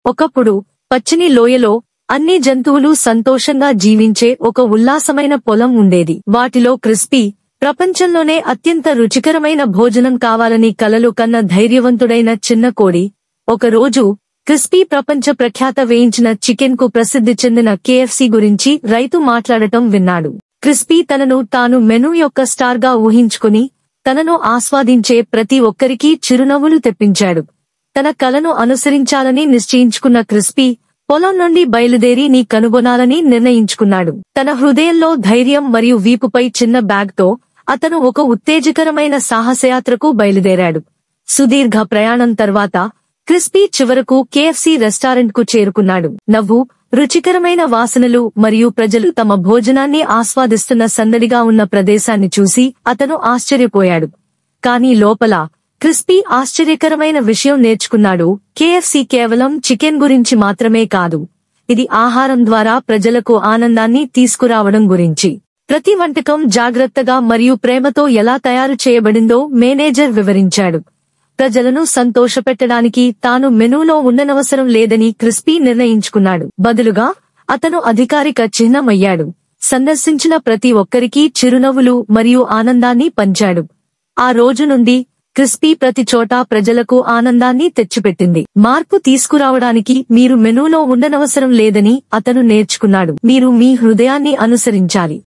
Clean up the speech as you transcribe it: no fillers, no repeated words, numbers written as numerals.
ఒకప్పుడు పచ్చని లోయలో అన్ని జంతువులు సంతోషంగా జీవించే ఒక ఉల్లాసమైన పొలం ఉండేది. వాటిలో క్రిస్పీ ప్రపంచంలోనే అత్యంత రుచికరమైన భోజనం కావాలని కలలు కన్న ధైర్యవంతుడైన చిన్న కోడి ఒకరోజు క్రిస్పీ ప్రపంచ ప్రఖ్యాత వేయించిన చికెన్ కు ప్రసిద్ధి చెందిన KFC గురించి రైతు మాట్లాడటం విన్నాడు. క్రిస్పీ తనను తాను మెనూ యొక్క స్టార్ గా ఊహించుకుని తనను ఆస్వాదించే ప్రతి ఒక్కరికీ చిరునవ్వులు తెప్పించాడు. తన కలను అనుసరించాలని నిశ్చయించుకున్న క్రిస్పీ పొలం నుండి బయలుదేరి నీ కనుగొనాలని నిర్ణయించుకున్నాడు. తన హృదయంలో ధైర్యం మరియు వీపుపై చిన్న బ్యాగ్ తో అతను ఒక ఉత్తేజకరమైన సాహసయాత్రకు బయలుదేరాడు. సుదీర్ఘ ప్రయాణం తర్వాత క్రిస్పీ చివరకు KFC రెస్టారెంట్ కు చేరుకున్నాడు. నవ్వు, రుచికరమైన వాసనలు మరియు ప్రజలు తమ భోజనాన్ని ఆస్వాదిస్తున్న సందడిగా ఉన్న ప్రదేశాన్ని చూసి అతను ఆశ్చర్యపోయాడు. కానీ లోపల క్రిస్పీ ఆశ్చర్యకరమైన విషయం నేర్చుకున్నాడు. KFC కేవలం చికెన్ గురించి మాత్రమే కాదు, ఇది ఆహారం ద్వారా ప్రజలకు ఆనందాన్ని తీసుకురావడం గురించి. ప్రతి వంటకం జాగ్రత్తగా మరియు ప్రేమతో ఎలా తయారు చేయబడిందో మేనేజర్ వివరించాడు. ప్రజలను సంతోషపెట్టడానికి తాను మెనూలో ఉండనవసరం లేదని క్రిస్పీ నిర్ణయించుకున్నాడు. బదులుగా అతను అధికారిక చిహ్నమయ్యాడు. సందర్శించిన ప్రతి ఒక్కరికీ చిరునవ్వులు మరియు ఆనందాన్ని పంచాడు. ఆ రోజు నుండి క్రిస్పీ ప్రతి చోటా ప్రజలకు ఆనందాన్ని తెచ్చిపెట్టింది. మార్పు తీసుకురావడానికి మీరు మెనూలో ఉండనవసరం లేదని అతను నేర్చుకున్నాడు. మీరు మీ హృదయాన్ని అనుసరించాలి.